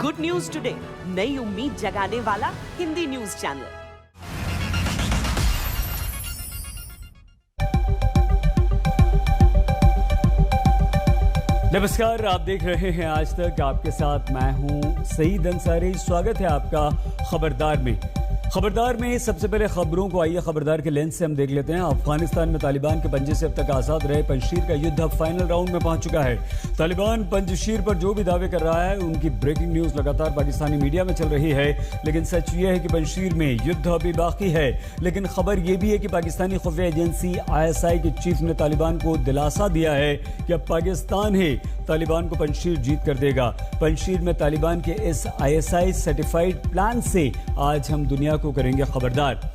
Good news today, नई उम्मीद जगाने वाला हिंदी न्यूज चैनल। नमस्कार, आप देख रहे हैं आज तक। आपके साथ मैं हूं सईद अंसारी। स्वागत है आपका खबरदार में। खबरदार में सबसे पहले खबरों को आइए खबरदार के लेंस से हम देख लेते हैं। अफगानिस्तान में तालिबान के पंजे से अब तक आजाद रहे पंजशीर का युद्ध अब फाइनल राउंड में पहुंच चुका है। तालिबान पंजशीर पर जो भी दावे कर रहा है उनकी ब्रेकिंग न्यूज लगातार पाकिस्तानी मीडिया में चल रही है, लेकिन सच ये है कि पंजशीर में युद्ध अभी बाकी है। लेकिन खबर यह भी है कि पाकिस्तानी खुफिया एजेंसी ISI के चीफ ने तालिबान को दिलासा दिया है कि अब पाकिस्तान ही तालिबान को पंजशीर जीत कर देगा। पंजशीर में तालिबान के इस ISI सर्टिफाइड प्लान से आज हम दुनिया को करेंगे खबरदार।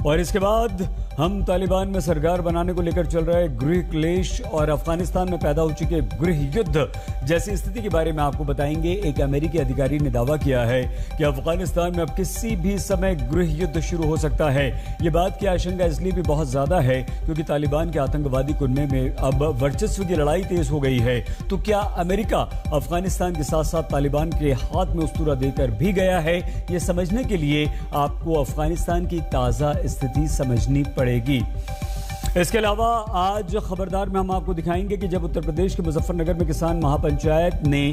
और इसके बाद हम तालिबान में सरकार बनाने को लेकर चल रहे गृह क्लेश और अफगानिस्तान में पैदा हो चुके गृह युद्ध जैसी स्थिति के बारे में आपको बताएंगे। एक अमेरिकी अधिकारी ने दावा किया है कि अफगानिस्तान में अब किसी भी समय गृह युद्ध शुरू हो सकता है। ये बात की आशंका इसलिए भी बहुत ज्यादा है क्योंकि तालिबान के आतंकवादी कुनबे में अब वर्चस्व की लड़ाई तेज हो गई है। तो क्या अमेरिका अफगानिस्तान के साथ साथ तालिबान के हाथ में उस्तूरा देकर भी गया है? ये समझने के लिए आपको अफगानिस्तान की ताजा स्थिति समझनी पड़ेगी। इसके अलावा आज खबरदार में हम आपको दिखाएंगे कि जब उत्तर प्रदेश के मुजफ्फरनगर में किसान महापंचायत ने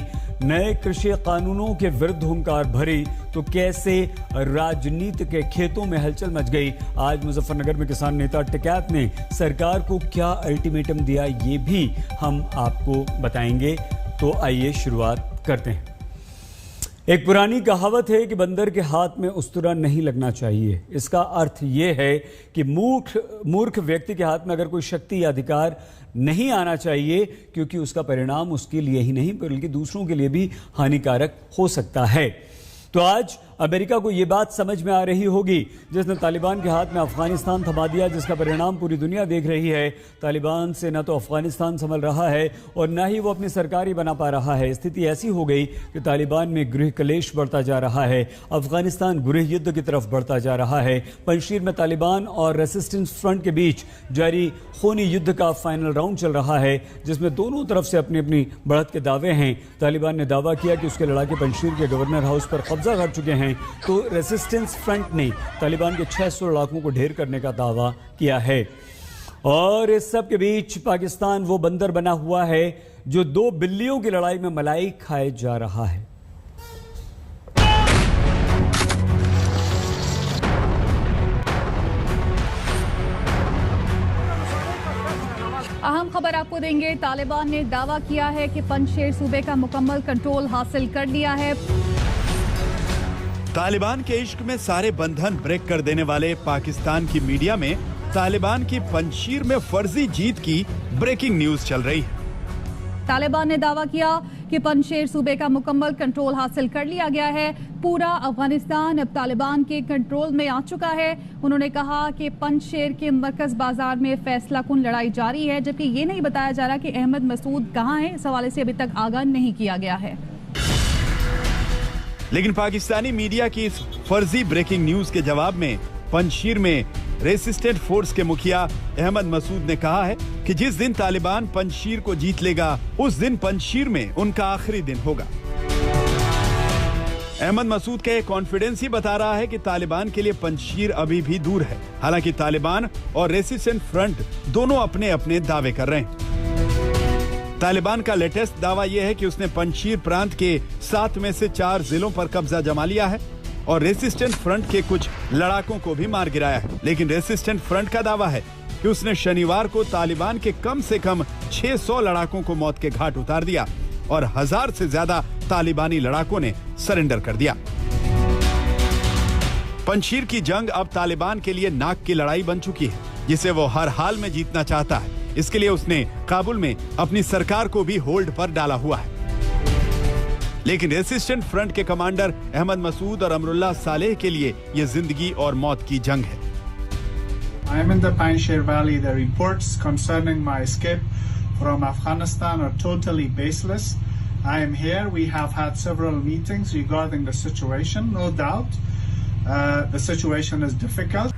नए कृषि कानूनों के विरुद्ध हुंकार भरी तो कैसे राजनीति के खेतों में हलचल मच गई। आज मुजफ्फरनगर में किसान नेता टिकैत ने सरकार को क्या अल्टीमेटम दिया, ये भी हम आपको बताएंगे। तो आइए शुरुआत करते हैं। एक पुरानी कहावत है कि बंदर के हाथ में उस्तरा नहीं लगना चाहिए। इसका अर्थ यह है कि मूर्ख व्यक्ति के हाथ में अगर कोई शक्ति या अधिकार नहीं आना चाहिए, क्योंकि उसका परिणाम उसके लिए ही नहीं बल्कि दूसरों के लिए भी हानिकारक हो सकता है। तो आज अमेरिका को यह बात समझ में आ रही होगी जिसने तालिबान के हाथ में अफगानिस्तान थमा दिया, जिसका परिणाम पूरी दुनिया देख रही है। तालिबान से न तो अफगानिस्तान संभल रहा है और न ही वो अपनी सरकार ही बना पा रहा है। स्थिति ऐसी हो गई कि तालिबान में गृह क्लेश बढ़ता जा रहा है, अफगानिस्तान गृह युद्ध की तरफ बढ़ता जा रहा है। पंजशीर में तालिबान और रेसिस्टेंस फ्रंट के बीच जारी खूनी युद्ध का फाइनल राउंड चल रहा है, जिसमें दोनों तरफ से अपनी अपनी बढ़त के दावे हैं। तालिबान ने दावा किया कि उसके लड़ाके पंजशीर के गवर्नर हाउस पर कब्जा कर चुके हैं, तो रेसिस्टेंस फ्रंट ने तालिबान के 600 लड़ाकों को ढेर करने का दावा किया है। और इस सब के बीच पाकिस्तान वो बंदर बना हुआ है जो दो बिल्लियों की लड़ाई में मलाई खाए जा रहा है। अहम खबर आपको देंगे। तालिबान ने दावा किया है कि पंजशीर सूबे का मुकम्मल कंट्रोल हासिल कर लिया है। तालिबान के इश्क में सारे बंधन ब्रेक कर देने वाले पाकिस्तान की मीडिया में तालिबान की पंजशीर में फर्जी जीत की ब्रेकिंग न्यूज चल रही है। तालिबान ने दावा किया कि पंजशीर सूबे का मुकम्मल कंट्रोल हासिल कर लिया गया है। पूरा अफगानिस्तान अब तालिबान के कंट्रोल में आ चुका है। उन्होंने कहा कि पंजशीर के मरकज बाजार में फैसला कुन लड़ाई जारी है, जबकि ये नहीं बताया जा रहा कि अहमद मसूद कहां है। इस हवाले से अभी तक आगाह नहीं किया गया है। लेकिन पाकिस्तानी मीडिया की इस फर्जी ब्रेकिंग न्यूज के जवाब में पंजशीर में रेसिस्टेंट फोर्स के मुखिया अहमद मसूद ने कहा है कि जिस दिन तालिबान पंजशीर को जीत लेगा उस दिन पंजशीर में उनका आखिरी दिन होगा। अहमद मसूद का यह कॉन्फिडेंस ही बता रहा है कि तालिबान के लिए पंजशीर अभी भी दूर है। हालांकि तालिबान और रेसिस्टेंट फ्रंट दोनों अपने अपने दावे कर रहे हैं। तालिबान का लेटेस्ट दावा यह है कि उसने पंजशीर प्रांत के 7 में से 4 जिलों पर कब्जा जमा लिया है और रेसिस्टेंट फ्रंट के कुछ लड़ाकों को भी मार गिराया है। लेकिन रेसिस्टेंट फ्रंट का दावा है कि उसने शनिवार को तालिबान के कम से कम 600 लड़ाकों को मौत के घाट उतार दिया और 1000 से ज्यादा तालिबानी लड़ाकों ने सरेंडर कर दिया। पंजशीर की जंग अब तालिबान के लिए नाक की लड़ाई बन चुकी है, जिसे वो हर हाल में जीतना चाहता है। इसके लिए उसने काबुल में अपनी सरकार को भी होल्ड पर डाला हुआ है। लेकिन रेसिस्टेंट फ्रंट के कमांडर अहमद मसूद और अमरुल्लाह सालेह के लिए यह जिंदगी और मौत की जंग है। I am in the Panjshir Valley. The reports concerning my escape from Afghanistan are totally baseless. I am here. We have had several meetings regarding the situation. No doubt, the situation is difficult.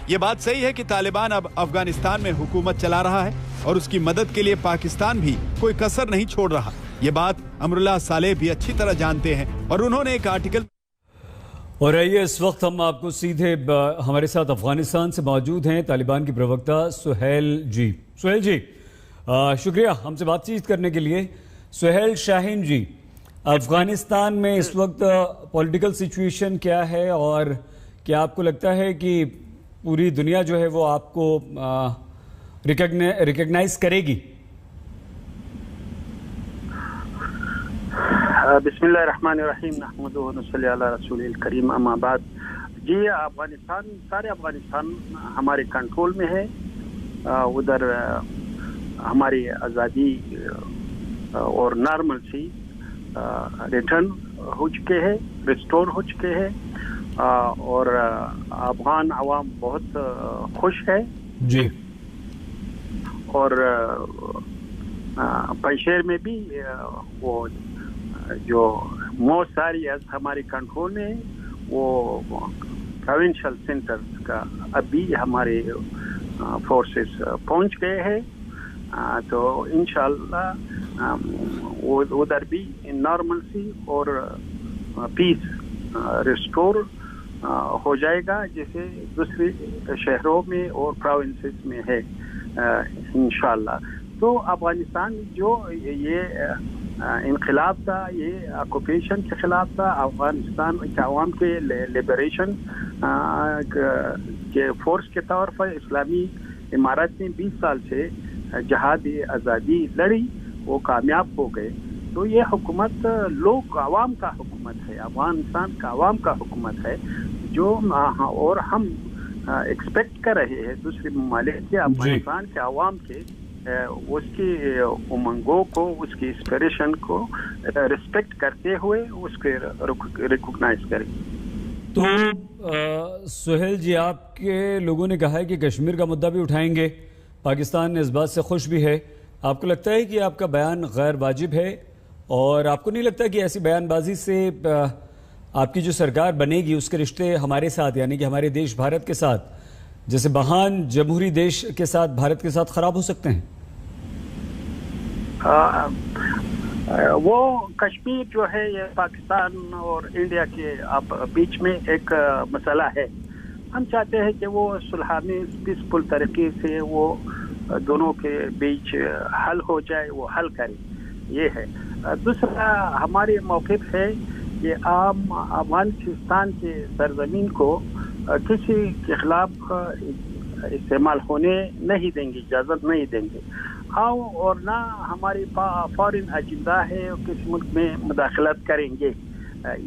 ये बात सही है कि तालिबान अब अफगानिस्तान में हुकूमत चला रहा है और उसकी मदद के लिए पाकिस्तान भी कोई कसर नहीं छोड़ रहा। ये बात अमरुल्लाह सालेह भी अच्छी तरह जानते हैं और उन्होंने एक आर्टिकल। और आइए इस वक्त हम आपको सीधे हमारे साथ अफगानिस्तान से मौजूद हैं तालिबान की प्रवक्ता सुहेल जी। सुहेल जी शुक्रिया हमसे बातचीत करने के लिए। सुहेल शाहीन जी, अफगानिस्तान में इस वक्त पॉलिटिकल सिचुएशन क्या है और क्या आपको लगता है कि पूरी दुनिया जो है वो आपको रिकॉग्नाइज करेगी? बिस्मिल्लाहिर्रहमानिर्रहीम नहमदुहु व नसल्ली अला रसूलिल करीम अम्मा बाद। जी, अफगानिस्तान, सारे अफगानिस्तान हमारे कंट्रोल में है। उधर हमारी आज़ादी और नॉर्मल सी रिटर्न हो चुके हैं, रिस्टोर हो चुके हैं और अफगान अवाम बहुत खुश है जी। और पंशेर में भी वो जो मोस्ट सारी हमारे कंट्रोल में वो प्रोविंशियल सेंटर्स का अभी हमारे फोर्सेस पहुंच गए हैं। तो इंशाल्लाह उधर भी नॉर्मलसी और पीस रिस्टोर हो जाएगा जैसे दूसरे शहरों में और प्रोविंसेस में है इंशाल्लाह। तो अफगानिस्तान जो ये इनकलाब था, ये ऑक्यूपेशन के खिलाफ था, अफगानिस्तान के अवाम के लिबरेशन के फोर्स के तौर पर इस्लामी इमारत ने 20 साल से जहाद आज़ादी लड़ी, वो कामयाब हो गए। तो ये हुकूमत लोग अवाम का हुकूमत है, अफगानिस्तान का अवाम का हुकूमत है जो और हम एक्सपेक्ट कर रहे हैं दूसरे ममालिक के अफगानिस्तान के अवाम के उसकी उमंगों को, उसकी इंस्पिरेशन को रिस्पेक्ट करते हुए उसके रिकॉग्नाइज करें। तो सुहेल जी, आपके लोगों ने कहा है कि कश्मीर का मुद्दा भी उठाएंगे, पाकिस्तान इस बात से खुश भी है। आपको लगता है कि आपका बयान गैर वाजिब है और आपको नहीं लगता कि ऐसी बयानबाजी से आपकी जो सरकार बनेगी उसके रिश्ते हमारे साथ यानी कि हमारे देश भारत के साथ, जैसे महान जमहूरी देश के साथ भारत के साथ खराब हो सकते हैं? वो कश्मीर जो है ये पाकिस्तान और इंडिया के बीच में एक मसला है। हम चाहते हैं कि वो सुलहानी पीसफुल तरीके से वो दोनों के बीच हल हो जाए, वो हल करें, ये है। दूसरा हमारी मौक़िफ़ है कि आम अफगानिस्तान के सरजमीन को किसी के खिलाफ इस्तेमाल होने नहीं देंगे, इजाज़त नहीं देंगे। और ना हमारी फॉरेन एजेंडा है किसी मुल्क में मुदाखलत करेंगे,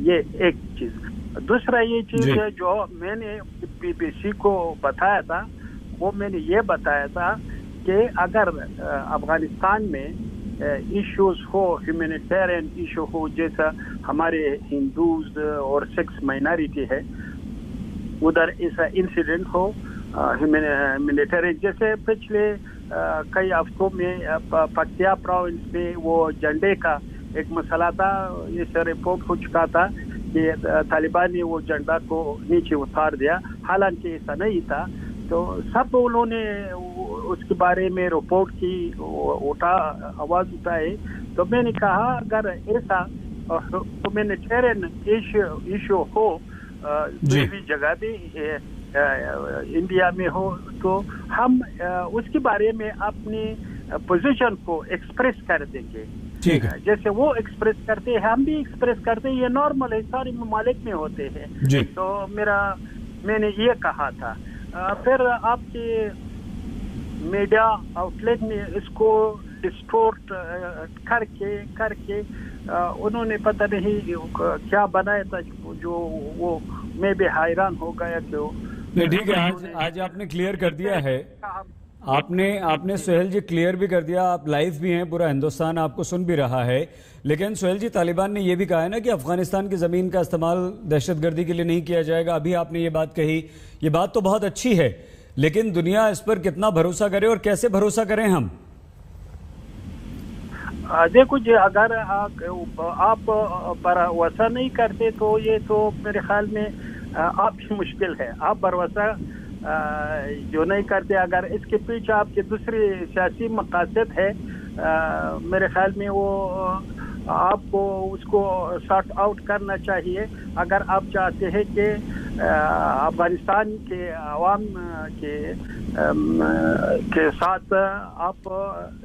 ये एक चीज़। दूसरा ये चीज़ है जो मैंने BBC को बताया था, वो मैंने ये बताया था कि अगर अफगानिस्तान में इश्यूज हो, ह्यूमैनिटेरियन इशू हो, जैसा हमारे हिंदूज और सिख्स माइनॉरिटी है, उधर ऐसा इंसिडेंट हो मिलिट्री, जैसे पिछले कई हफ्तों में पक्तिया प्रोविंस में वो झंडे का एक मसला था, इसे रिपोर्ट हो चुका था कि तालिबान ने वो झंडा को नीचे उतार दिया, हालांकि ऐसा नहीं था। तो सब उन्होंने उसके बारे में रिपोर्ट की, आवाज़ उठाए। तो मैंने कहा अगर ऐसा ह्यूमैनिटेरियन इशू हो भी जगह भी इंडिया में हो, तो हम उसके बारे में अपनी पोजीशन को एक्सप्रेस कर देंगे। ठीक है, जैसे वो एक्सप्रेस करते हैं हम भी एक्सप्रेस करते हैं, ये नॉर्मल है, सारे ममालिक में होते हैं। तो मैंने ये कहा था। फिर आपके मीडिया आउटलेट ने इसको डिस्टोर्ट करके उन्होंने पता नहीं क्या बनाया था, जो वो मैं भी हैरान हो गया क्यों। ठीक है, आज आपने क्लियर कर दिया है, आपने सुहेल जी क्लियर भी कर दिया, आप लाइव भी हैं, पूरा हिंदुस्तान आपको सुन भी रहा है। लेकिन सुहेल जी, तालिबान ने यह भी कहा है ना कि अफगानिस्तान की जमीन का इस्तेमाल दहशतगर्दी के लिए नहीं किया जाएगा। अभी आपने ये बात कही, ये बात तो बहुत अच्छी है, लेकिन दुनिया इस पर कितना भरोसा करे और कैसे भरोसा करें हम? देखो जी, अगर आप भरोसा नहीं करते तो ये तो मेरे ख्याल में आपकी मुश्किल है। आप भरोसा जो नहीं करते, अगर इसके पीछे आपके दूसरे सियासी मकासद है, मेरे ख्याल में वो आपको उसको सॉर्ट आउट करना चाहिए अगर आप चाहते हैं कि अफगानिस्तान के अवाम के साथ आप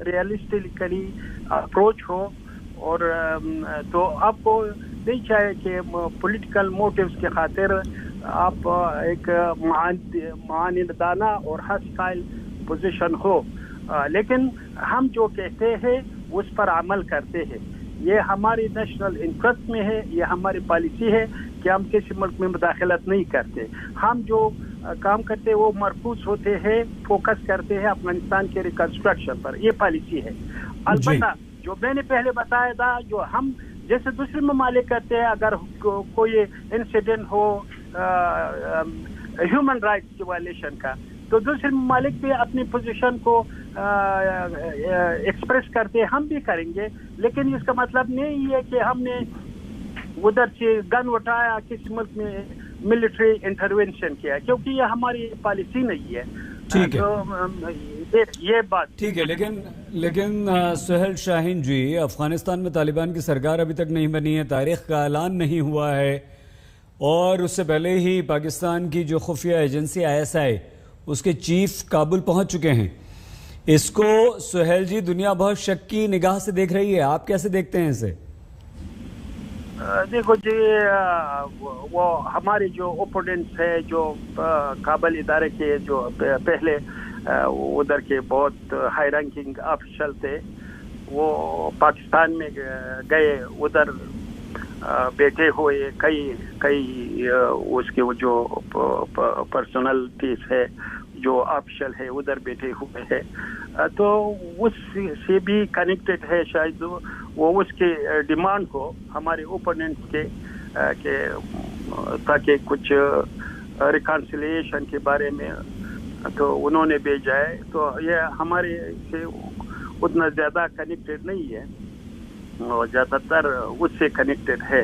रियलिस्टिकली अप्रोच हो। और तो आपको नहीं चाहिए कि पॉलिटिकल मोटिव्स के खातिर आप एक मानदाना और हॉस्टाइल पोजीशन हो, लेकिन हम जो कहते हैं उस पर अमल करते हैं। ये हमारी नेशनल इंटरेस्ट में है, ये हमारी पॉलिसी है कि हम किसी मुल्क में मुदाखलत नहीं करते। हम जो काम करते हैं वो मरकूज होते हैं, फोकस करते हैं अफगानिस्तान के रिकंस्ट्रक्शन पर। ये पॉलिसी है। अलबत्ता जो मैंने पहले बताया था, जो हम जैसे दूसरे ममालिक करते हैं, अगर कोई इंसिडेंट हो ह्यूमन राइट्स की वायलेशन का, तो दूसरे ममालिक भी अपनी पोजीशन को एक्सप्रेस करते हैं, हम भी करेंगे। लेकिन इसका मतलब नहीं है कि हमने उधर से गन उठाया, किसी मुल्क में मिलिट्री इंटरवेंशन किया, क्योंकि ये हमारी पॉलिसी नहीं है। ठीक है, तो ये बात ठीक है। लेकिन सुहेल शाहीन जी, अफगानिस्तान में तालिबान की सरकार अभी तक नहीं बनी है, तारीख का ऐलान नहीं हुआ है, और उससे पहले ही पाकिस्तान की जो खुफिया एजेंसी ISI उसके चीफ काबुल पहुंच चुके हैं। इसको सुहेल जी दुनिया बहुत शक की निगाह से देख रही है, आप कैसे देखते हैं इसे? देखो जी, वो हमारे जो ओपोनेंट्स है, जो काबुल इदारे के जो पहले उधर के बहुत हाई रैंकिंग ऑफिशियल थे, वो पाकिस्तान में गए, उधर बैठे हुए कई उसके वो जो पर्सनलिटीज है, जो ऑफिशियल है, उधर बैठे हुए हैं। तो उससे भी कनेक्टेड है शायद वो उसके डिमांड को हमारे ओपोनेंट्स के ताकि कुछ रिकॉन्सिलिएशन के बारे में तो उन्होंने भेजा है। तो ये हमारे से उतना ज़्यादा कनेक्टेड नहीं है, और ज़्यादातर उससे कनेक्टेड है।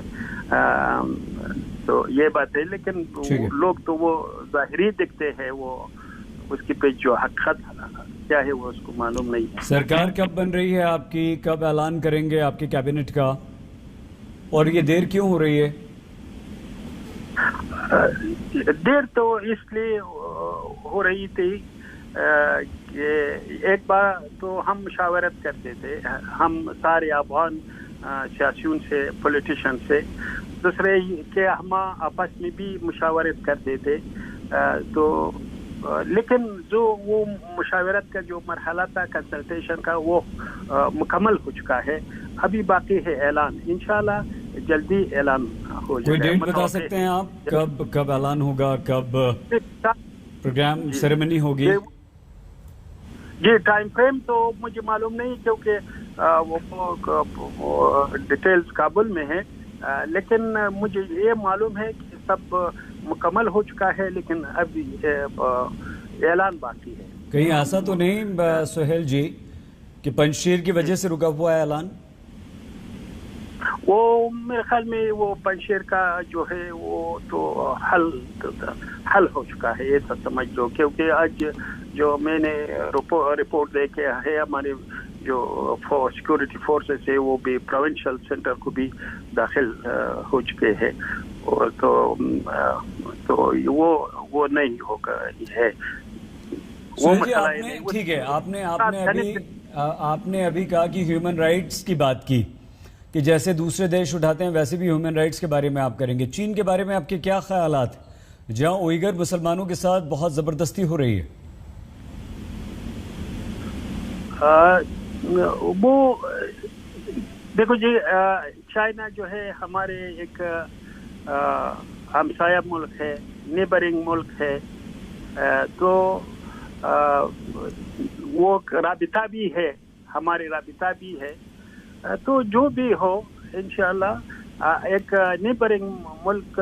तो ये बात है, लेकिन लोग तो वो ज़ाहिरी दिखते हैं, वो उसकी पे जो हकीकत क्या है वो उसको मालूम नहीं है। सरकार कब बन रही है आपकी, कब ऐलान करेंगे आपके कैबिनेट का, और ये देर क्यों हो रही है? देर तो इसलिए हो रही थी कि एक बार तो हम मुशावरत करते थे, हम सारे अफगान सियासियों से, पॉलिटिशियन से, दूसरे के हम आपस में भी मुशावरत करते थे। तो लेकिन जो वो मुशावरत का जो मरहला था कंसल्टेशन का, वो मुकम्मल हो चुका है। अभी बाकी है ऐलान, इंशाल्लाह जल्दी ऐलान हो जाएगा। कोई डेट बता सकते हैं आप कब ऐलान होगा, कब प्रोग्राम सेरेमनी होगी? जी, टाइम फ्रेम तो मुझे मालूम नहीं, क्योंकि वो डिटेल्स काबुल में है। लेकिन मुझे ये मालूम है कि सब मुकम्मल हो चुका है, लेकिन अभी ऐलान बाकी है। कहीं ऐसा तो नहीं सुहेल जी कि पंजशीर की वजह से रुका हुआ है ऐलान? वो मेरे ख्याल में वो पंजशीर का जो है वो तो हल हो चुका है, ये तो समझ लो। क्योंकि आज जो मैंने रिपोर्ट देखे है, हमारे जो सिक्योरिटी फोर्सेस है वो भी प्रोविंशियल सेंटर को भी दाखिल हो चुके हैं, और तो वो नहीं होगा है वो मसला। ठीक है, आपने अभी कहा कि ह्यूमन राइट्स की बात की, कि जैसे दूसरे देश उठाते हैं वैसे भी ह्यूमन राइट्स के बारे में आप करेंगे। चीन के बारे में आपके क्या ख्यालात, जहां उइगर मुसलमानों के साथ बहुत जबरदस्ती हो रही है? वो देखो जी, चाइना जो है हमारे एक हमसाया मुल्क है, नेबरिंग मुल्क है, तो वो राबिता भी है, हमारे राबिता भी है। तो जो भी हो, इंशाल्लाह एक नेबरिंग मुल्क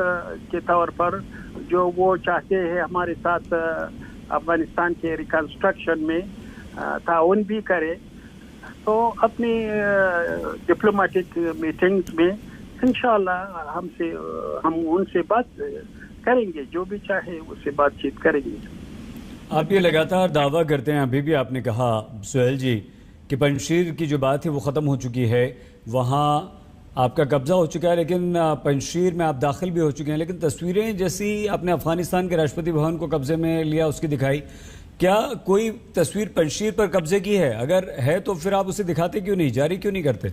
के तौर पर जो वो चाहते हैं हमारे साथ अफगानिस्तान के रिकंस्ट्रक्शन में ताउन भी करे, तो अपनी डिप्लोमेटिक मीटिंग्स में इंशाल्लाह हम उनसे बात करेंगे, जो भी चाहे उससे बातचीत करेंगे। आप ये लगातार दावा करते हैं, अभी भी आपने कहा सुहेल जी कि पंजशीर की जो बात है वो ख़त्म हो चुकी है, वहाँ आपका कब्जा हो चुका है, लेकिन पंजशीर में आप दाखिल भी हो चुके हैं, लेकिन तस्वीरें जैसी आपने अफगानिस्तान के राष्ट्रपति भवन को कब्जे में लिया उसकी दिखाई, क्या कोई तस्वीर पंजशीर पर कब्जे की है? अगर है तो फिर आप उसे दिखाते क्यों नहीं, जारी क्यों नहीं करते?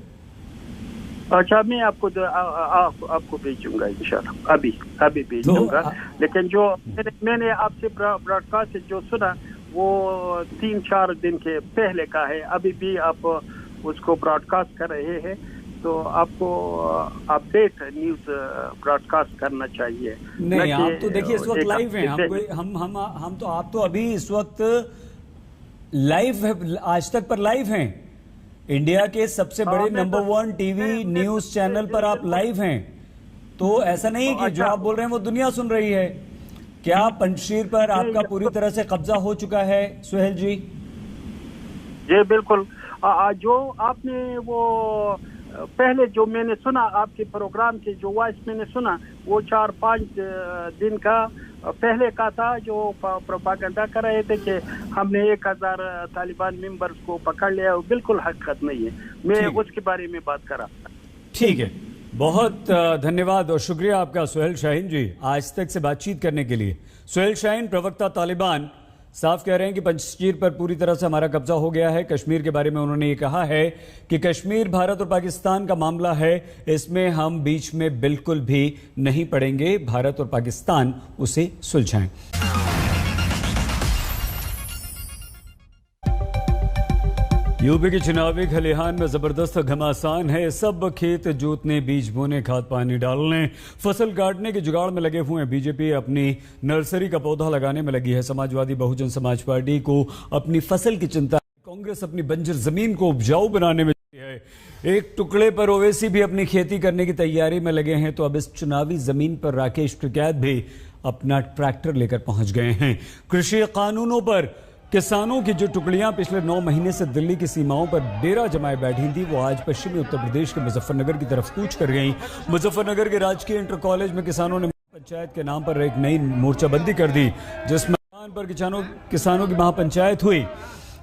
अच्छा, मैं आपको भेजूंगा इंशाल्लाह, अभी भेज दूंगा। लेकिन जो मैंने आपसे ब्रॉडकास्ट जो सुना वो 3-4 दिन के पहले का है, अभी भी आप उसको ब्रॉडकास्ट कर रहे हैं, तो आपको अपडेट न्यूज ब्रॉडकास्ट करना चाहिए। नहीं, आप तो देखिए इस वक्त लाइव हैं, हम तो आप तो अभी इस वक्त लाइव है, आज तक पर लाइव हैं, इंडिया के सबसे बड़े नंबर 1 टीवी न्यूज चैनल पर आप लाइव हैं। तो ऐसा नहीं कि जो आप बोल रहे हैं वो दुनिया सुन रही है। क्या पंजशीर पर आपका पूरी तरह से कब्जा हो चुका है सुहेल जी? जी बिल्कुल। जो आपने वो पहले जो मैंने सुना आपके प्रोग्राम के जो वॉइस मैंने सुना वो 4-5 दिन का पहले का था, जो प्रोपागेंडा कर रहे थे कि हमने 1000 तालिबान मेंबर्स को पकड़ लिया, वो बिल्कुल हकीकत नहीं है। मैं उसके बारे में बात कर रहा था। ठीक है, बहुत धन्यवाद और शुक्रिया आपका सुहेल शाहीन जी आज तक से बातचीत करने के लिए। सुहेल शाहीन, प्रवक्ता तालिबान, साफ कह रहे हैं कि पंजशीर पर पूरी तरह से हमारा कब्जा हो गया है। कश्मीर के बारे में उन्होंने ये कहा है कि कश्मीर भारत और पाकिस्तान का मामला है, इसमें हम बीच में बिल्कुल भी नहीं पड़ेंगे, भारत और पाकिस्तान उसे सुलझाएं। यूपी के चुनावी खलिहान में जबरदस्त घमासान है। सब खेत जोतने, बीज बोने, खाद पानी डालने, फसल काटने के जुगाड़ में लगे हुए हैं। बीजेपी अपनी नर्सरी का पौधा लगाने में लगी है। समाजवादी बहुजन समाज पार्टी को अपनी फसल की चिंता है। कांग्रेस अपनी बंजर जमीन को उपजाऊ बनाने में है। एक टुकड़े पर ओवैसी भी अपनी खेती करने की तैयारी में लगे हैं। तो अब इस चुनावी जमीन पर राकेश टिकैत भी अपना ट्रैक्टर लेकर पहुंच गए हैं। कृषि कानूनों पर किसानों की जो टुकड़ियां पिछले 9 महीने से दिल्ली की सीमाओं पर डेरा जमाए बैठी थी, वो आज पश्चिमी उत्तर प्रदेश के मुजफ्फरनगर की तरफ कूच कर गई। मुजफ्फरनगर के राजकीय इंटर कॉलेज में किसानों ने पंचायत के नाम पर एक नई मोर्चाबंदी कर दी, जिस मैदान पर किसानों की महापंचायत हुई।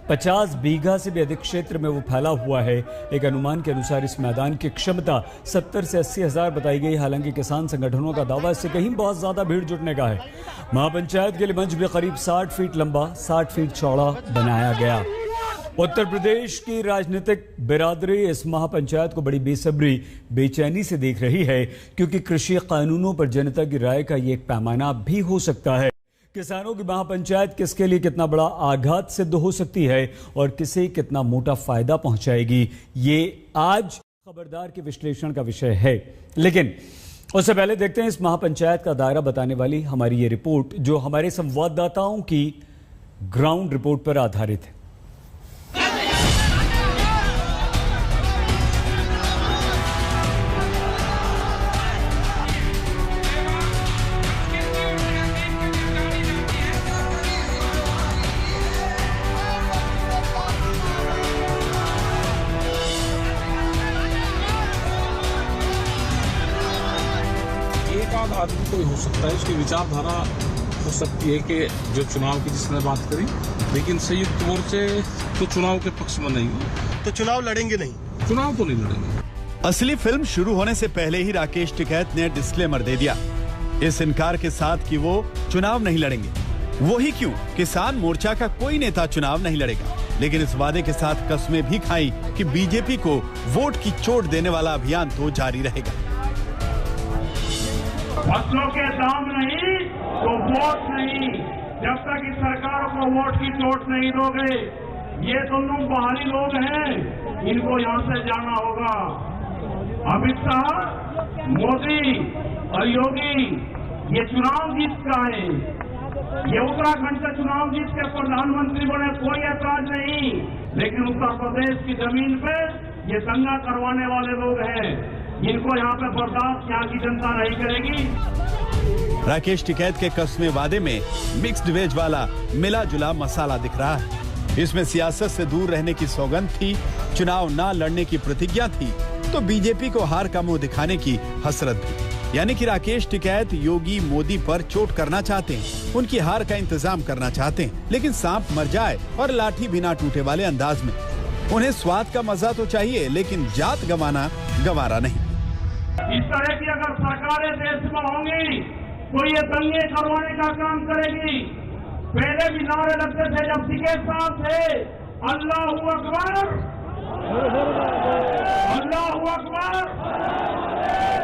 50 बीघा से भी अधिक क्षेत्र में वो फैला हुआ है। एक अनुमान के अनुसार इस मैदान की क्षमता 70 से 80 हजार बताई गई। हालांकि किसान संगठनों का दावा इससे कहीं बहुत ज्यादा भीड़ जुटने का है। महापंचायत के लिए मंच भी करीब 60 फीट लंबा, 60 फीट चौड़ा बनाया गया। उत्तर प्रदेश की राजनीतिक बिरादरी इस महापंचायत को बड़ी बेसब्री, बेचैनी से देख रही है, क्योंकि कृषि कानूनों पर जनता की राय का ये एक पैमाना भी हो सकता है। किसानों की महापंचायत किसके लिए कितना बड़ा आघात सिद्ध हो सकती है और किसे कितना मोटा फायदा पहुंचाएगी, ये आज खबरदार के विश्लेषण का विषय है। लेकिन उससे पहले देखते हैं इस महापंचायत का दायरा बताने वाली हमारी ये रिपोर्ट, जो हमारे संवाददाताओं की ग्राउंड रिपोर्ट पर आधारित है। आदमी कोई हो सकता है, उसकी विचारधारा हो सकती है कि जो चुनाव की जिसने बात करी, लेकिन संयुक्त मोर्चे तो चुनाव के पक्ष में नहीं हो, तो चुनाव लड़ेंगे नहीं, चुनाव तो नहीं लड़ेंगे। असली फिल्म शुरू होने से पहले ही राकेश टिकैत ने डिस्क्लेमर दे दिया, इस इनकार के साथ कि वो चुनाव नहीं लड़ेंगे। वो ही क्यों, किसान मोर्चा का कोई नेता चुनाव नहीं लड़ेगा, लेकिन इस वादे के साथ कस्में भी खाई कि बीजेपी को वोट की चोट देने वाला अभियान तो जारी रहेगा। फसलों के दाम नहीं तो वोट नहीं, जब तक इस सरकार को वोट की चोट नहीं दोगे। ये तो लोग बाहरी लोग हैं, इनको यहाँ से जाना होगा। अमित शाह, मोदी और योगी ये चुनाव जीत का है, ये उत्तराखंड से चुनाव जीत के प्रधानमंत्री बने, कोई ऐतराज नहीं, लेकिन उत्तर प्रदेश की जमीन पे ये दंगा करवाने वाले लोग हैं, इनको यहाँ पे बर्दाश्त यहाँ की जनता नहीं करेगी। राकेश टिकैत के कस्मे वादे में मिक्स्ड वेज वाला मिला जुला मसाला दिख रहा है। इसमें सियासत से दूर रहने की सौगंध थी, चुनाव ना लड़ने की प्रतिज्ञा थी, तो बीजेपी को हार का मुंह दिखाने की हसरत भी। यानी कि राकेश टिकैत योगी मोदी पर चोट करना चाहते हैं, उनकी हार का इंतजाम करना चाहते हैं, लेकिन सांप मर जाए और लाठी भी ना टूटे वाले अंदाज में। उन्हें स्वाद का मजा तो चाहिए, लेकिन जात गंवाना गंवारा नहीं। इस तरह की अगर सरकारें देश में होंगी तो ये दंगे करवाने का काम करेगी। पहले भी नारे लगते थे जब टिकैत साहब थे, अल्लाहू अकबर, अल्लाहू अकबर,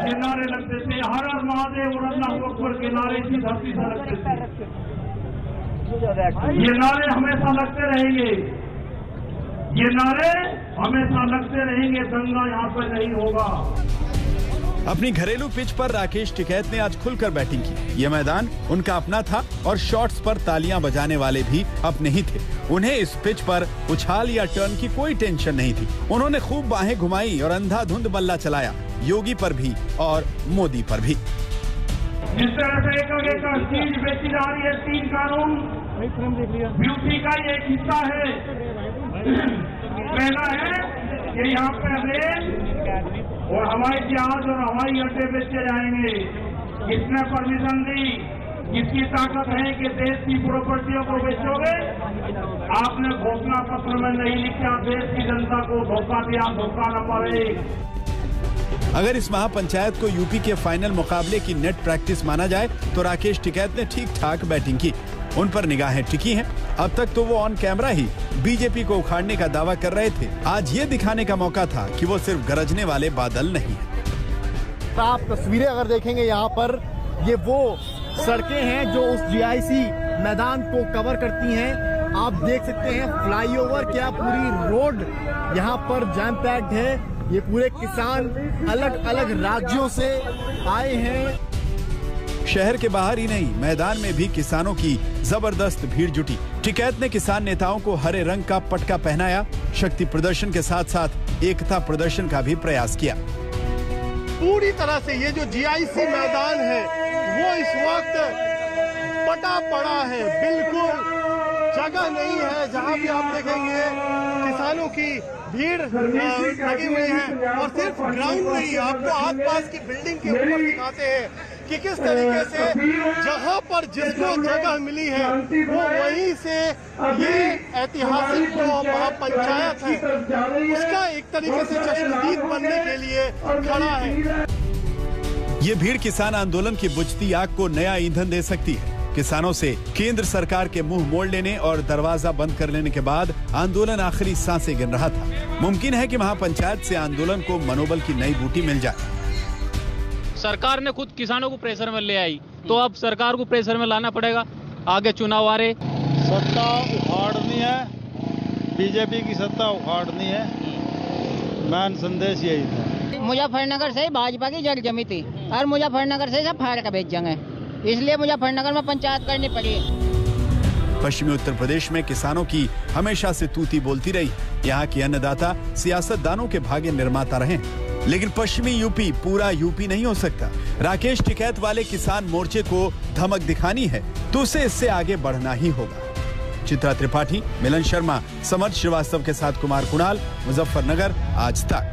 ये नारे लगते थे। हर हर महादेव और अल्लाहू अकबर के नारे इसी धरती से लगते थे। ये नारे हमेशा लगते रहेंगे, ये नारे हमेशा लगते रहेंगे। दंगा यहाँ पर नहीं होगा। अपनी घरेलू पिच पर राकेश टिकैत ने आज खुलकर बैटिंग की। ये मैदान उनका अपना था और शॉट्स पर तालियां बजाने वाले भी अपने ही थे। उन्हें इस पिच पर उछाल या टर्न की कोई टेंशन नहीं थी। उन्होंने खूब बाहें घुमाई और अंधाधुंध बल्ला चलाया, योगी पर भी और मोदी पर भी। जिस तरह से एक चीज बेची जा रही है, 3 कानून ब्यूटी का ये एक हिस्सा है। पहला है कि यहाँ पे रेल और हवाई जहाज और हवाई अड्डे बेचे जाएंगे। किसने परमिशन दी? किसकी ताकत है कि देश की प्रॉपर्टियों को बेचोगे? आपने घोषणा पत्र में नहीं लिखा, देश की जनता को धोखा दिया, धोखा न पड़े। अगर इस महापंचायत को यूपी के फाइनल मुकाबले की नेट प्रैक्टिस माना जाए तो राकेश टिकैत ने ठीक ठाक बैटिंग की। उन पर निगाहें टिकी हैं। अब तक तो वो ऑन कैमरा ही बीजेपी को उखाड़ने का दावा कर रहे थे। आज ये दिखाने का मौका था कि वो सिर्फ गरजने वाले बादल नहीं हैं। आप तस्वीरें अगर देखेंगे यहाँ पर, ये वो सड़कें हैं जो उस जीआईसी मैदान को कवर करती हैं। आप देख सकते हैं फ्लाईओवर, क्या पूरी रोड यहाँ पर जैम पैक्ड है। ये पूरे किसान अलग अलग राज्यों से आए हैं। शहर के बाहर ही नहीं, मैदान में भी किसानों की जबरदस्त भीड़ जुटी। टिकैत ने किसान नेताओं को हरे रंग का पटका पहनाया। शक्ति प्रदर्शन के साथ साथ एकता प्रदर्शन का भी प्रयास किया। पूरी तरह से ये जो जीआईसी मैदान है वो इस वक्त पटा पड़ा है, बिल्कुल जगह नहीं है। जहाँ भी आप देखेंगे किसानों की भीड़ लगी हुई है और सिर्फ ग्राउंड में ही आपको आसपास की बिल्डिंग के ऊपर दिखाते हैं कि किस तरीके से जहां पर जिसको जगह मिली है वो वहीं से ये ऐतिहासिक जो महापंचायत है उसका एक तरीके से चश्मदीद बनने के लिए खड़ा है। ये भीड़ किसान आंदोलन की बुझती आग को नया ईंधन दे सकती है। किसानों से केंद्र सरकार के मुंह मोड़ लेने और दरवाजा बंद कर लेने के बाद आंदोलन आखिरी सांसें गिन रहा था। मुमकिन है कि महापंचायत से आंदोलन को मनोबल की नई बूटी मिल जाए। सरकार ने खुद किसानों को प्रेशर में ले आई, तो अब सरकार को प्रेशर में लाना पड़ेगा। आगे चुनाव आ रहे, सत्ता उखाड़नी है, बीजेपी की सत्ता उखाड़नी है। मैन संदेश यही था। मुजफ्फरनगर से भाजपा की जड़ जमी थी और मुजफ्फरनगर से सब फाड़ का भेज जंगे, इसलिए मुजफ्फरनगर में पंचायत करनी पड़ी। पश्चिमी उत्तर प्रदेश में किसानों की हमेशा से तूती बोलती रही। यहाँ के अन्नदाता सियासतदानों के भाग्य निर्माता रहे। लेकिन पश्चिमी यूपी पूरा यूपी नहीं हो सकता। राकेश टिकैत वाले किसान मोर्चे को धमक दिखानी है तो उसे इससे आगे बढ़ना ही होगा। चित्रा त्रिपाठी, मिलन शर्मा, समर्थ श्रीवास्तव के साथ कुमार कुणाल, मुजफ्फरनगर, आज तक।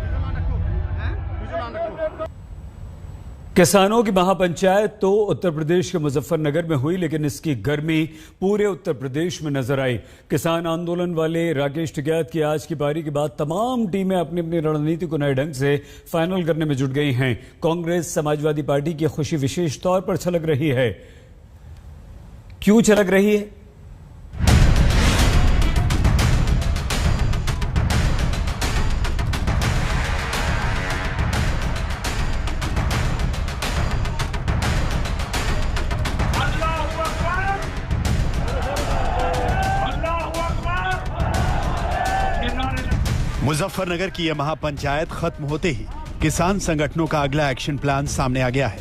किसानों की महापंचायत तो उत्तर प्रदेश के मुजफ्फरनगर में हुई, लेकिन इसकी गर्मी पूरे उत्तर प्रदेश में नजर आई। किसान आंदोलन वाले राकेश टिकैत की आज की पारी के बाद तमाम टीमें अपनी अपनी रणनीति को नए ढंग से फाइनल करने में जुट गई हैं। कांग्रेस समाजवादी पार्टी की खुशी विशेष तौर पर छलक रही है। क्यों छलक रही है? मुजफ्फरनगर की यह महापंचायत खत्म होते ही किसान संगठनों का अगला एक्शन प्लान सामने आ गया है।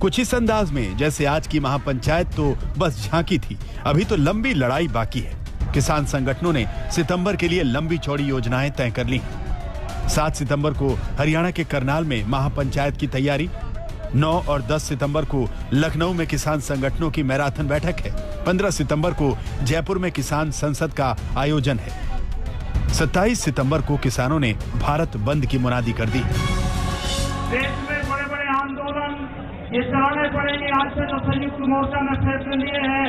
कुछ इस अंदाज में जैसे आज की महापंचायत तो बस झांकी थी, अभी तो लंबी लड़ाई बाकी है। किसान संगठनों ने सितंबर के लिए लंबी चौड़ी योजनाएं तय कर ली। 7 सितंबर को हरियाणा के करनाल में महापंचायत की तैयारी। 9 और 10 सितंबर को लखनऊ में किसान संगठनों की मैराथन बैठक है। 15 सितंबर को जयपुर में किसान संसद का आयोजन है। 27 सितंबर को किसानों ने भारत बंद की मुनादी कर दी। देश में बड़े बड़े आंदोलन ये चलाने पड़ेंगे। आज से जो संयुक्त मोर्चा ने फैसले लिए हैं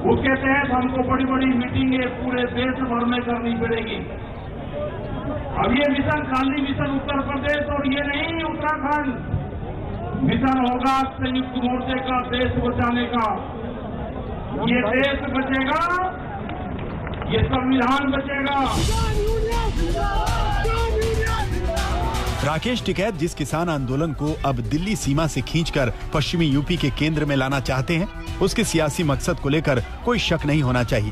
उसके तहत हमको बड़ी बड़ी मीटिंगें पूरे देश भर में करनी पड़ेगी। अब ये मिशन खाली मिशन उत्तर प्रदेश और ये नहीं उत्तराखंड उत्तराखंड मिशन होगा संयुक्त मोर्चे का देश बचाने का। ये देश बचेगा, ये संविधान बचेगा। राकेश टिकैत जिस किसान आंदोलन को अब दिल्ली सीमा से खींचकर पश्चिमी यूपी के केंद्र में लाना चाहते हैं, उसके सियासी मकसद को लेकर कोई शक नहीं होना चाहिए।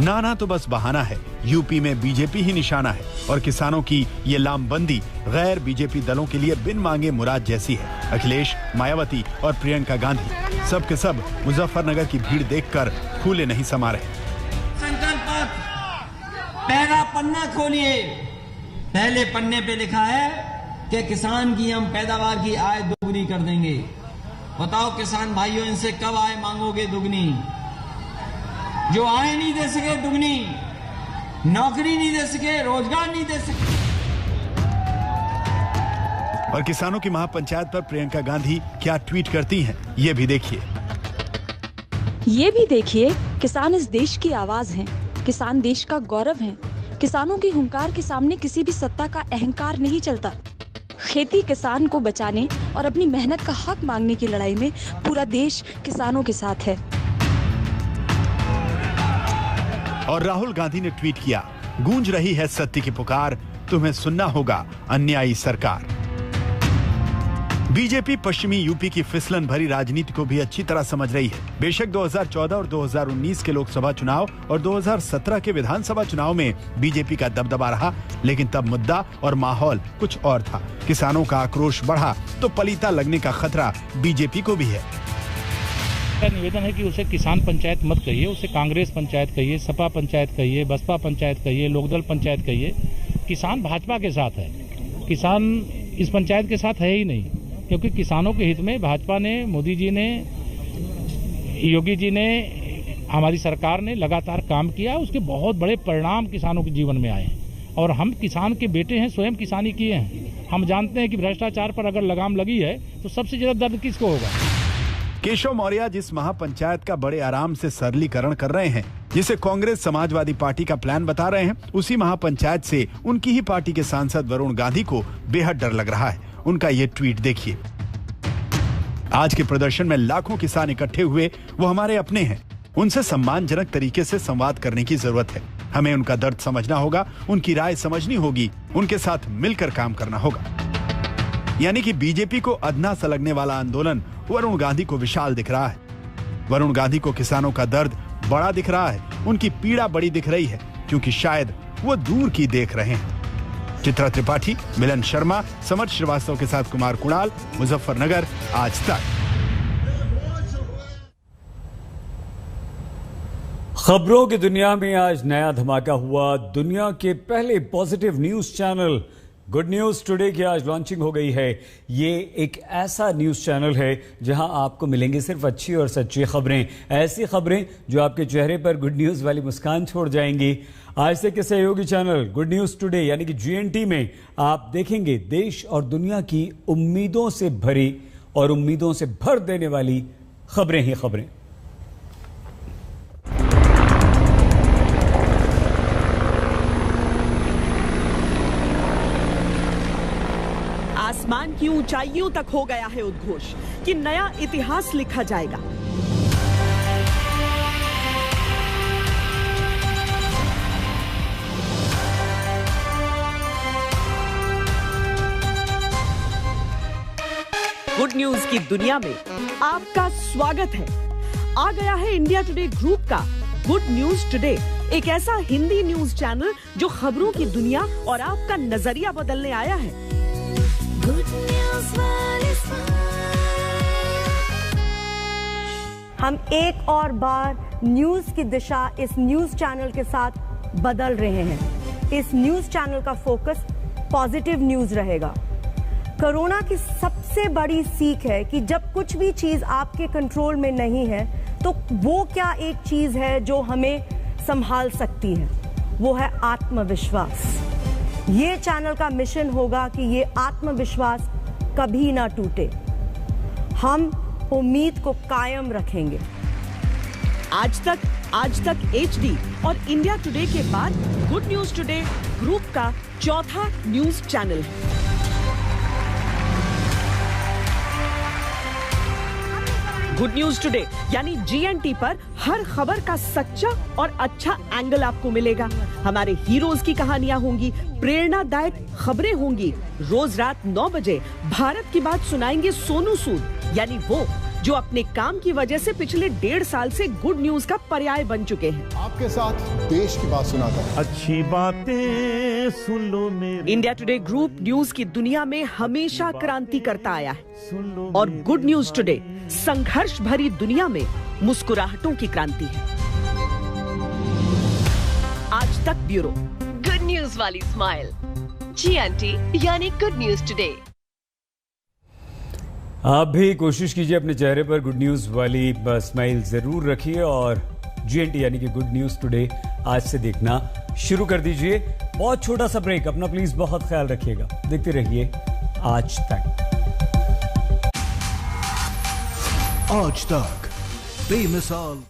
ना तो बस बहाना है, यूपी में बीजेपी ही निशाना है और किसानों की ये लामबंदी गैर बीजेपी दलों के लिए बिन मांगे मुराद जैसी है। अखिलेश, मायावती और प्रियंका गांधी सब के सब मुजफ्फरनगर की भीड़ देखकर फूले नहीं समा रहे। संकल्प पहला पन्ना खोलिए, पहले पन्ने पे लिखा है कि किसान की हम पैदावार की आय दोगुनी कर देंगे। बताओ किसान भाइयों, इनसे कब आय मांगोगे दुगनी? जो आय नहीं दे सके दुगनी, नौकरी नहीं दे सके, रोजगार नहीं दे सके। और किसानों की महापंचायत पर प्रियंका गांधी क्या ट्वीट करती हैं, ये भी देखिए। ये भी देखिए, किसान इस देश की आवाज हैं, किसान देश का गौरव हैं। किसानों की हुंकार के सामने किसी भी सत्ता का अहंकार नहीं चलता। खेती किसान को बचाने और अपनी मेहनत का हक मांगने की लड़ाई में पूरा देश किसानों के साथ है। और राहुल गांधी ने ट्वीट किया, गूंज रही है सत्य की पुकार, तुम्हें सुनना होगा अन्यायी सरकार। बीजेपी पश्चिमी यूपी की फिसलन भरी राजनीति को भी अच्छी तरह समझ रही है। बेशक 2014 और 2019 के लोकसभा चुनाव और 2017 के विधानसभा चुनाव में बीजेपी का दबदबा रहा, लेकिन तब मुद्दा और माहौल कुछ और था। किसानों का आक्रोश बढ़ा तो पलीता लगने का खतरा बीजेपी को भी है। निवेदन है कि उसे किसान पंचायत मत कहिए, उसे कांग्रेस पंचायत कहिए, सपा पंचायत कहिए, बसपा पंचायत कहिए, लोकदल पंचायत कहिए। किसान भाजपा के साथ है, किसान इस पंचायत के साथ है ही नहीं, क्योंकि किसानों के हित में भाजपा ने, मोदी जी ने, योगी जी ने, हमारी सरकार ने लगातार काम किया। उसके बहुत बड़े परिणाम किसानों के जीवन में आए हैं और हम किसान के बेटे हैं, स्वयं किसानी किए हैं। हम जानते हैं कि भ्रष्टाचार पर अगर लगाम लगी है तो सबसे ज्यादा दर्द किसको होगा। केशव मौर्य जिस महापंचायत का बड़े आराम से सरलीकरण कर रहे हैं, जिसे कांग्रेस समाजवादी पार्टी का प्लान बता रहे हैं, उसी महापंचायत से उनकी ही पार्टी के सांसद वरुण गांधी को बेहद डर लग रहा है। उनका ये ट्वीट देखिए। आज के प्रदर्शन में लाखों किसान इकट्ठे हुए, वो हमारे अपने हैं। उनसे सम्मानजनक तरीके से संवाद करने की जरूरत है। हमें उनका दर्द समझना होगा, उनकी राय समझनी होगी, उनके साथ मिलकर काम करना होगा। यानी कि बीजेपी को अदना सा लगने वाला आंदोलन वरुण गांधी को विशाल दिख रहा है। वरुण गांधी को किसानों का दर्द बड़ा दिख रहा है, उनकी पीड़ा बड़ी दिख रही है, क्योंकि शायद वो दूर की देख रहे हैं। चित्रा त्रिपाठी, मिलन शर्मा, समर श्रीवास्तव के साथ कुमार कुणाल, मुजफ्फरनगर, आज तक। खबरों की दुनिया में आज नया धमाका हुआ। दुनिया के पहले positive news channel good news today की आज लॉन्चिंग हो गई है। ये एक ऐसा न्यूज चैनल है जहां आपको मिलेंगी सिर्फ अच्छी और सच्ची खबरें, ऐसी खबरें जो आपके चेहरे पर गुड न्यूज वाली मुस्कान छोड़ जाएंगी। आज से के सहयोगी चैनल गुड न्यूज टुडे यानी कि GNT में आप देखेंगे देश और दुनिया की उम्मीदों से भरी और उम्मीदों से भर देने वाली खबरें ही खबरें। आसमान की ऊंचाइयों तक हो गया है उद्घोष कि नया इतिहास लिखा जाएगा। गुड न्यूज की दुनिया में आपका स्वागत है। आ गया है इंडिया टुडे ग्रुप का गुड न्यूज टुडे, एक ऐसा हिंदी न्यूज चैनल जो खबरों की दुनिया और आपका नजरिया बदलने आया है। हम एक और बार न्यूज की दिशा इस न्यूज चैनल के साथ बदल रहे हैं। इस न्यूज चैनल का फोकस पॉजिटिव न्यूज रहेगा। कोरोना की सबसे बड़ी सीख है कि जब कुछ भी चीज आपके कंट्रोल में नहीं है तो वो क्या एक चीज है जो हमें संभाल सकती है, वो है आत्मविश्वास। ये चैनल का मिशन होगा कि ये आत्मविश्वास कभी ना टूटे। हम उम्मीद को कायम रखेंगे। आज तक HD और इंडिया टुडे के बाद गुड न्यूज टुडे ग्रुप का चौथा न्यूज चैनल है। गुड न्यूज टुडे यानी GNT पर हर खबर का सच्चा और अच्छा एंगल आपको मिलेगा। हमारे हीरोज की कहानियां होंगी, प्रेरणादायक खबरें होंगी। रोज रात 9 बजे भारत की बात सुनाएंगे सोनू सूद, यानी वो जो अपने काम की वजह से पिछले 1.5 साल से गुड न्यूज का पर्याय बन चुके हैं। आपके साथ देश की बात सुनाता है। अच्छी बातें सुन लो मेरे। इंडिया टुडे ग्रुप न्यूज की दुनिया में हमेशा क्रांति करता आया है और गुड न्यूज टुडे संघर्ष भरी दुनिया में मुस्कुराहटों की क्रांति है। आज तक ब्यूरो। गुड न्यूज वाली स्माइल, GNT यानी गुड न्यूज टुडे। आप भी कोशिश कीजिए अपने चेहरे पर गुड न्यूज वाली स्माइल जरूर रखिए और GNT यानी कि गुड न्यूज टुडे आज से देखना शुरू कर दीजिए। बहुत छोटा सा ब्रेक, अपना प्लीज बहुत ख्याल रखिएगा। देखते रहिए आज तक। आज तक बेमिसाल।